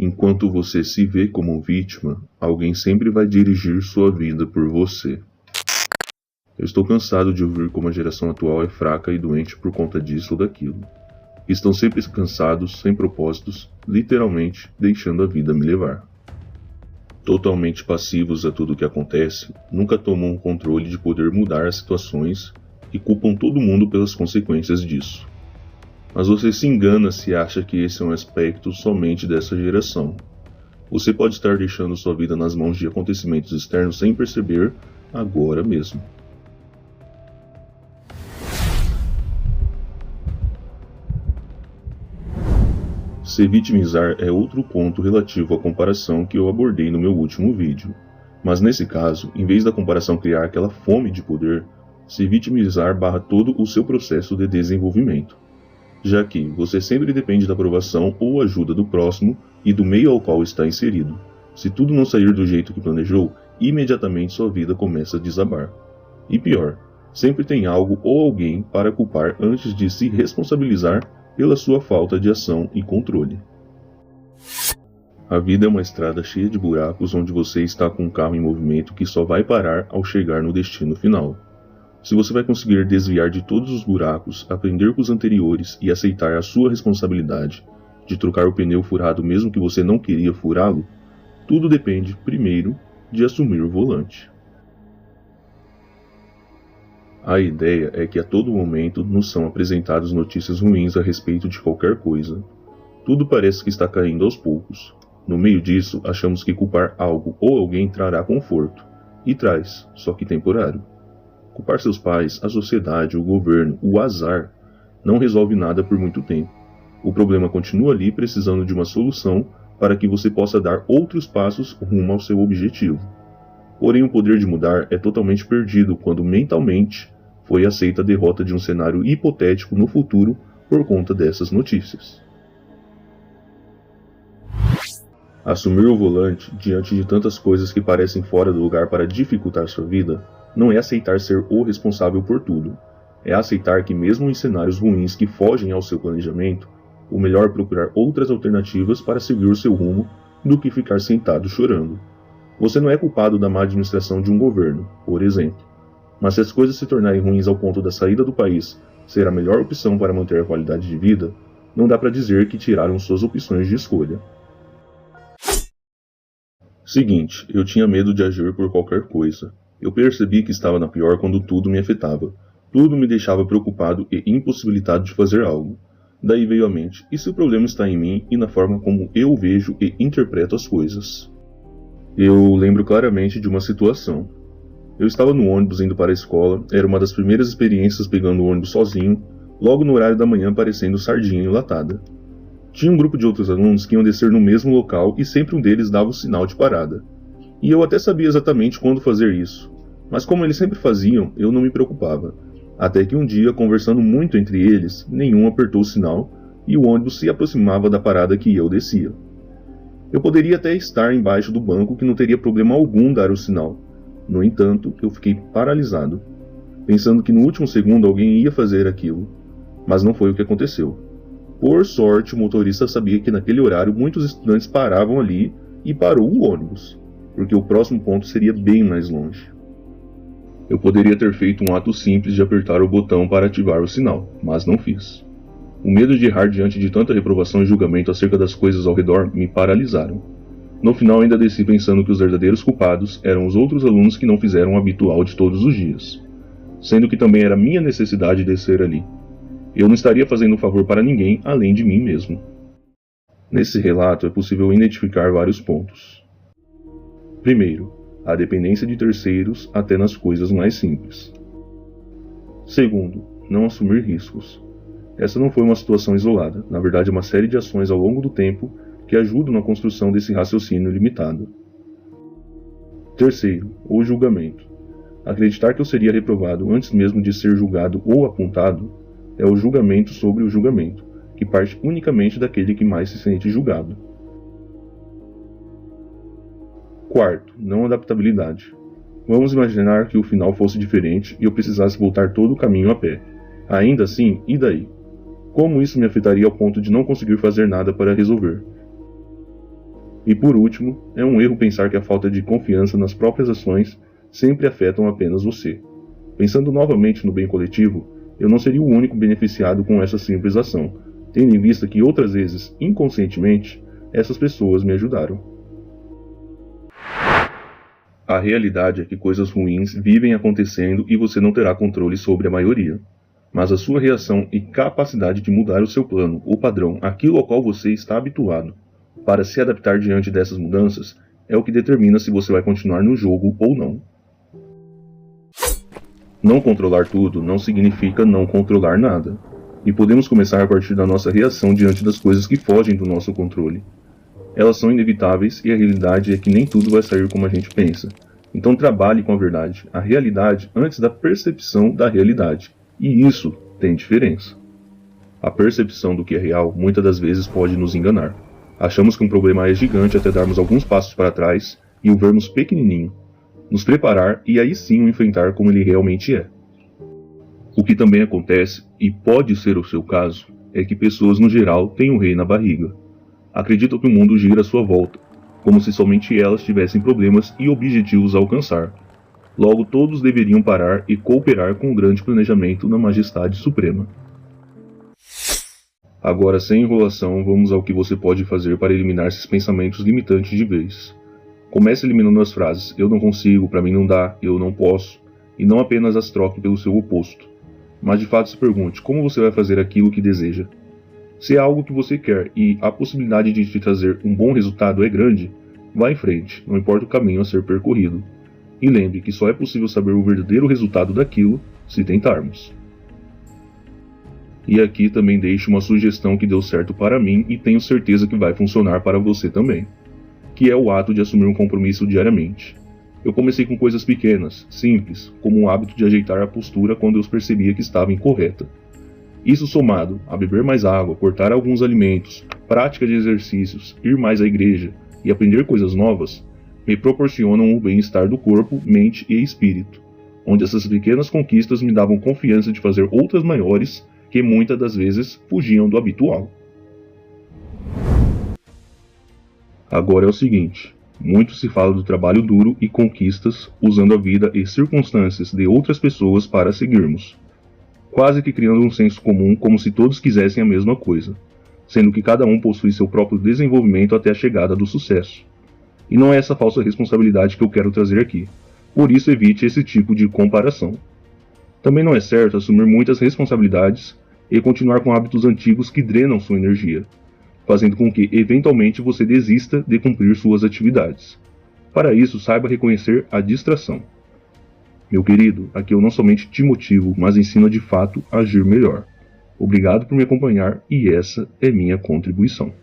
Enquanto você se vê como vítima, alguém sempre vai dirigir sua vida por você. Eu estou cansado de ouvir como a geração atual é fraca e doente por conta disso ou daquilo. Estão sempre cansados, sem propósitos, literalmente deixando a vida me levar. Totalmente passivos a tudo o que acontece, nunca tomam o controle de poder mudar as situações e culpam todo mundo pelas consequências disso. Mas você se engana se acha que esse é um aspecto somente dessa geração. Você pode estar deixando sua vida nas mãos de acontecimentos externos sem perceber agora mesmo. Se vitimizar é outro ponto relativo à comparação que eu abordei no meu último vídeo. Mas nesse caso, em vez da comparação criar aquela fome de poder, se vitimizar barra todo o seu processo de desenvolvimento. Já que você sempre depende da aprovação ou ajuda do próximo e do meio ao qual está inserido. Se tudo não sair do jeito que planejou, imediatamente sua vida começa a desabar. E pior, sempre tem algo ou alguém para culpar antes de se responsabilizar pela sua falta de ação e controle. A vida é uma estrada cheia de buracos onde você está com um carro em movimento que só vai parar ao chegar no destino final. Se você vai conseguir desviar de todos os buracos, aprender com os anteriores e aceitar a sua responsabilidade de trocar o pneu furado mesmo que você não queria furá-lo, tudo depende, primeiro, de assumir o volante. A ideia é que a todo momento nos são apresentadas notícias ruins a respeito de qualquer coisa. Tudo parece que está caindo aos poucos. No meio disso, achamos que culpar algo ou alguém trará conforto. E traz, só que temporário. Culpar seus pais, a sociedade, o governo, o azar, não resolve nada por muito tempo. O problema continua ali precisando de uma solução para que você possa dar outros passos rumo ao seu objetivo. Porém, o poder de mudar é totalmente perdido quando mentalmente foi aceita a derrota de um cenário hipotético no futuro por conta dessas notícias. Assumir o volante diante de tantas coisas que parecem fora do lugar para dificultar sua vida não é aceitar ser o responsável por tudo. É aceitar que mesmo em cenários ruins que fogem ao seu planejamento, o melhor é procurar outras alternativas para seguir o seu rumo do que ficar sentado chorando. Você não é culpado da má administração de um governo, por exemplo. Mas se as coisas se tornarem ruins ao ponto da saída do país ser a melhor opção para manter a qualidade de vida, não dá para dizer que tiraram suas opções de escolha. Seguinte, eu tinha medo de agir por qualquer coisa. Eu percebi que estava na pior quando tudo me afetava. Tudo me deixava preocupado e impossibilitado de fazer algo. Daí veio à mente, e se o problema está em mim e na forma como eu vejo e interpreto as coisas? Eu lembro claramente de uma situação. Eu estava no ônibus indo para a escola, era uma das primeiras experiências pegando o ônibus sozinho, logo no horário da manhã parecendo sardinha enlatada. Tinha um grupo de outros alunos que iam descer no mesmo local e sempre um deles dava o sinal de parada. E eu até sabia exatamente quando fazer isso, mas como eles sempre faziam, eu não me preocupava. Até que um dia, conversando muito entre eles, nenhum apertou o sinal e o ônibus se aproximava da parada que eu descia. Eu poderia até estar embaixo do banco que não teria problema algum dar o sinal. No entanto, eu fiquei paralisado, pensando que no último segundo alguém ia fazer aquilo, mas não foi o que aconteceu. Por sorte, o motorista sabia que naquele horário muitos estudantes paravam ali e parou o ônibus, porque o próximo ponto seria bem mais longe. Eu poderia ter feito um ato simples de apertar o botão para ativar o sinal, mas não fiz. O medo de errar diante de tanta reprovação e julgamento acerca das coisas ao redor me paralisaram. No final ainda desci pensando que os verdadeiros culpados eram os outros alunos que não fizeram o habitual de todos os dias, sendo que também era minha necessidade descer ali. Eu não estaria fazendo um favor para ninguém além de mim mesmo. Nesse relato é possível identificar vários pontos. Primeiro, a dependência de terceiros até nas coisas mais simples. Segundo, não assumir riscos. Essa não foi uma situação isolada, na verdade é uma série de ações ao longo do tempo que ajudam na construção desse raciocínio limitado. Terceiro, o julgamento. Acreditar que eu seria reprovado antes mesmo de ser julgado ou apontado é o julgamento sobre o julgamento, que parte unicamente daquele que mais se sente julgado. Quarto, não adaptabilidade. Vamos imaginar que o final fosse diferente e eu precisasse voltar todo o caminho a pé. Ainda assim, e daí? Como isso me afetaria ao ponto de não conseguir fazer nada para resolver? E por último, é um erro pensar que a falta de confiança nas próprias ações sempre afetam apenas você. Pensando novamente no bem coletivo, eu não seria o único beneficiado com essa simples ação, tendo em vista que outras vezes, inconscientemente, essas pessoas me ajudaram. A realidade é que coisas ruins vivem acontecendo e você não terá controle sobre a maioria. Mas a sua reação e capacidade de mudar o seu plano ou padrão, aquilo ao qual você está habituado, para se adaptar diante dessas mudanças, é o que determina se você vai continuar no jogo ou não. Não controlar tudo não significa não controlar nada. E podemos começar a partir da nossa reação diante das coisas que fogem do nosso controle. Elas são inevitáveis e a realidade é que nem tudo vai sair como a gente pensa. Então trabalhe com a verdade, a realidade, antes da percepção da realidade. E isso tem diferença. A percepção do que é real muitas das vezes pode nos enganar. Achamos que um problema é gigante até darmos alguns passos para trás e o vermos pequenininho. Nos preparar e aí sim o enfrentar como ele realmente é. O que também acontece, e pode ser o seu caso, é que pessoas no geral têm um rei na barriga. Acreditam que o mundo gira à sua volta, como se somente elas tivessem problemas e objetivos a alcançar. Logo todos deveriam parar e cooperar com o grande planejamento na Majestade Suprema. Agora, sem enrolação, vamos ao que você pode fazer para eliminar esses pensamentos limitantes de vez. Comece eliminando as frases "eu não consigo", "pra mim não dá", "eu não posso", e não apenas as troque pelo seu oposto. Mas de fato se pergunte como você vai fazer aquilo que deseja. Se é algo que você quer e a possibilidade de te trazer um bom resultado é grande, vá em frente, não importa o caminho a ser percorrido. E lembre que só é possível saber o verdadeiro resultado daquilo se tentarmos. E aqui também deixo uma sugestão que deu certo para mim e tenho certeza que vai funcionar para você também, que é o ato de assumir um compromisso diariamente. Eu comecei com coisas pequenas, simples, como o hábito de ajeitar a postura quando eu percebia que estava incorreta. Isso somado a beber mais água, cortar alguns alimentos, prática de exercícios, ir mais à igreja e aprender coisas novas, me proporcionam o bem-estar do corpo, mente e espírito, onde essas pequenas conquistas me davam confiança de fazer outras maiores que muitas das vezes fugiam do habitual. Agora é o seguinte, muito se fala do trabalho duro e conquistas usando a vida e circunstâncias de outras pessoas para seguirmos, quase que criando um senso comum como se todos quisessem a mesma coisa, sendo que cada um possui seu próprio desenvolvimento até a chegada do sucesso. E não é essa falsa responsabilidade que eu quero trazer aqui, por isso evite esse tipo de comparação. Também não é certo assumir muitas responsabilidades e continuar com hábitos antigos que drenam sua energia, fazendo com que, eventualmente, você desista de cumprir suas atividades. Para isso, saiba reconhecer a distração. Meu querido, aqui eu não somente te motivo, mas ensino a de fato agir melhor. Obrigado por me acompanhar e essa é minha contribuição.